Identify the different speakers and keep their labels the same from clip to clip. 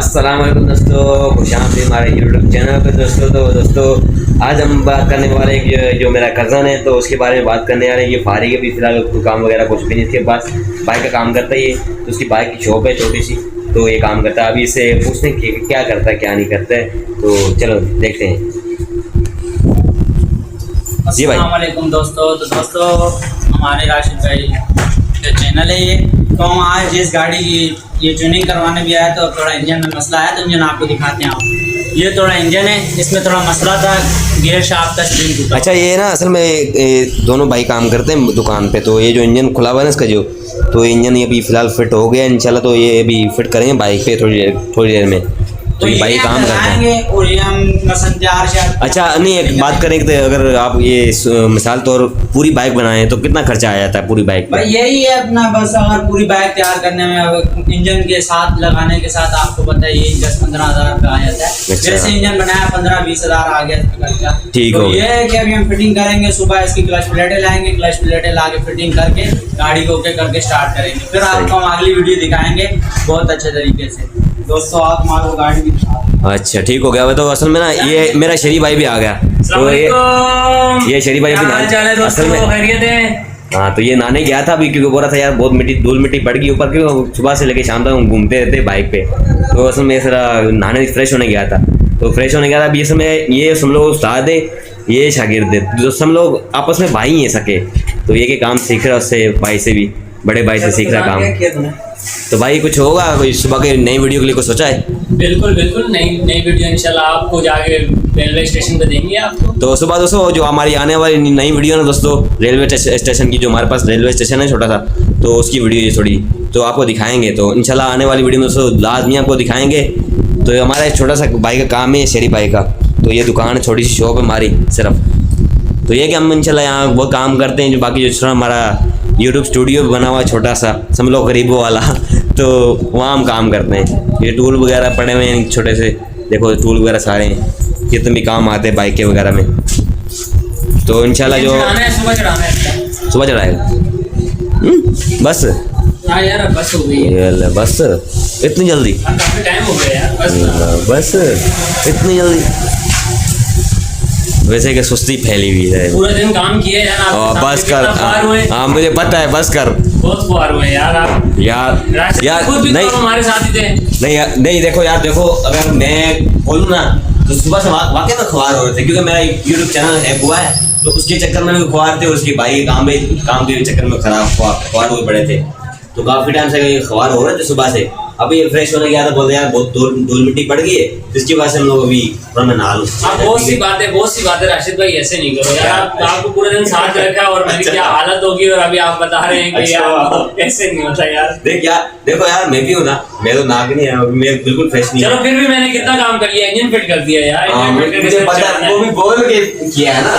Speaker 1: अस्सलाम वालेकुम दोस्तों, खुशामदीद हमारे यूट्यूब चैनल पे दोस्तों। तो दोस्तों आज हम बात करने वाले हैं जो मेरा कज़न है तो उसके बारे में बात करने वाले हैं। ये फारिग है भी फिलहाल, काम वगैरह कुछ भी नहीं, इसके पास बाइक का काम करता है ये। तो उसकी बाइक की शॉप है छोटी सी, तो ये काम करता है। अभी इससे पूछते हैं कि क्या करता है क्या नहीं करता है, तो चलो देखते हैं। जी भाई।
Speaker 2: अस्सलाम वालेकुम दोस्तों। तो दोस्तों हमारे राशिद भाई का चैनल है ये। तो हम आज जिस गाड़ी की ये ट्यूनिंग करवाने भी आया तो थोड़ा इंजन में मसला है, तो इंजन आपको दिखाते हैं। ये थोड़ा इंजन है, इसमें थोड़ा मसला था, गियर शाफ्ट का स्प्रिंग टूटा।
Speaker 1: अच्छा, ये ना असल में दोनों भाई काम करते हैं दुकान पे, तो ये जो इंजन खुला हुआ है ना इसका जो, तो इंजन ये अभी फ़िलहाल फिट हो गया इंशाल्लाह। तो ये अभी फिट करेंगे बाइक पे थोड़ी देर में। तो ये बाइक काम करते हैं
Speaker 2: और ये हम मसलन 4 से।
Speaker 1: अच्छा नहीं, एक बात करें कि अगर आप ये मिसाल तौर पूरी बाइक बनाएं तो कितना खर्चा आ जाता है पूरी बाइक
Speaker 2: भाई? यही है अपना, बस अगर पूरी बाइक तैयार करने में इंजन के साथ लगाने के साथ आपको पता है ये 10-15 हज़ार का आ जाता है।
Speaker 1: अच्छा।
Speaker 2: जैसे इंजन बनाया 15-20 हज़ार आ गया खर्चा।
Speaker 1: ठीक
Speaker 2: तो
Speaker 1: हो
Speaker 2: ये है कि अभी हम फिटिंग करेंगे, सुबह इसकी क्लच प्लेटें लाएंगे, क्लच प्लेटें ला के फिटिंग करके गाड़ी को ओके करके स्टार्ट करेंगे। फिर आपको हम अगली वीडियो दिखाएंगे बहुत अच्छे तरीके से। दोस्तों आप हमारे गाड़ी भी
Speaker 1: अच्छा ठीक हो गया। तो असल में ना ये मेरा शरी भाई भी आ गया, तो ये शरी भाई भी असल में हाँ, तो ये नहाने गया था अभी, क्योंकि बोल रहा था यार बहुत मिट्टी धूल मिट्टी पड़ गई ऊपर, क्योंकि सुबह से लेके शाम तक हम घूमते रहते बाइक पे। तो असल में सर नहाने फ्रेश होने गया था, तो फ्रेश होने गया था। अभी ये समय ये सब लोग उस्ताद है, ये शागिर्द है, जो सब लोग आपस में भाई हैं सके। तो ये के काम सीख रहा है उससे, भाई से भी, बड़े भाई से सीख रहा काम। तो भाई कुछ होगा, कोई सुबह के नई वीडियो के लिए कुछ सोचा है?
Speaker 3: बिल्कुल बिल्कुल, नई वीडियो इंशाल्लाह आपको जाके रेलवे स्टेशन पे देंगे आपको।
Speaker 1: तो सुबह दोस्तों जो हमारी आने वाली नई वीडियो ना दोस्तों, रेलवे स्टेशन की, जो हमारे पास रेलवे स्टेशन है छोटा सा, तो उसकी वीडियो ये थोड़ी तो आपको दिखाएंगे। तो इंशाल्लाह आने वाली वीडियो में दोस्तों लाजमी आपको दिखाएंगे। तो हमारा एक छोटा सा भाई का काम है, शेरी भाई का। तो ये दुकान है, छोटी सी शॉप है हमारी सिर्फ। तो ये कि हम इंशाल्लाह यहाँ वो काम करते हैं, जो बाकी जो छोटा हमारा यूट्यूब स्टूडियो बना हुआ है छोटा सा, समझ लो गरीबों वाला, तो वहाँ हम काम करते हैं। ये टूल वगैरह पड़े हुए हैं छोटे से, देखो टूल वगैरह सारे हैं, कितने भी काम आते हैं बाइक के वगैरह में। तो इंशाल्लाह जो सुबह चढ़ाएगा बस।
Speaker 3: हाँ यार बस हो गई है।
Speaker 1: बस इतनी जल्दी?
Speaker 3: काफी टाइम हो गया यार,
Speaker 1: बस इतनी जल्दी? वैसे कि सुस्ती फैली हुई है,
Speaker 3: पूरा दिन काम किए यार।
Speaker 1: बस कर। हाँ मुझे पता है, बस कर।
Speaker 3: बहुत खुआर हुए यार आप।
Speaker 1: यार
Speaker 3: खुद भी
Speaker 1: नहीं,
Speaker 3: तो हमारे साथ ही थे।
Speaker 1: नहीं देखो यार, देखो अगर मैं बोलूँ ना तो सुबह से वाकई में खुआर हो रहे थे, क्योंकि मेरा यूट्यूब चैनल है हुआ है, तो उसके चक्कर में भी खुआर थे, और उसके भाई काम के चक्कर में खुआर हुए पड़े थे। तो काफ़ी टाइम से खुआर हो रहे थे सुबह से। अभी ये फ्रेश होने गया था, बोलते यार बहुत धूल मिट्टी पड़ गई है, जिसकी वजह से हम लोग अभी थोड़ा मैं नहा लूँ।
Speaker 3: बहुत सी बातें राशिद भाई ऐसे नहीं करो यार। आपको पूरे दिन साथ रखा और मेरी क्या हालत होगी, और अभी आप बता रहे हैं कि यार ऐसे नहीं होता यार।
Speaker 1: देखो यार मैं भी हूँ ना, मैं तो नाक नहीं है, मैं बिल्कुल फ्रेश नहीं।
Speaker 3: चलो फिर भी मैंने कितना काम कर लिया, इंजन फिट कर दिया यार।
Speaker 1: मुझे पता है, वो भी बोल के किया है ना।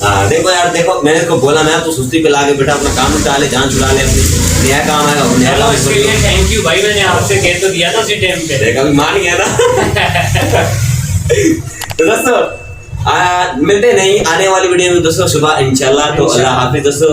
Speaker 1: हाँ देखो यार, देखो मैंने इसको बोला मैं तो सुस्ती पे लाके बेटा अपना काम उठा ले, जान छुड़ा ले, नया काम है।
Speaker 3: इसके लिए थैंक यू भाई, मैंने आपसे कह तो दिया था उसी टाइम पे।
Speaker 1: देखा भी मान गया ना। तो दोस्तों मिलते नहीं आने वाली वीडियो में दोस्तों सुबह इंशाल्लाह। तो अल्लाह हाफिज दोस्तों।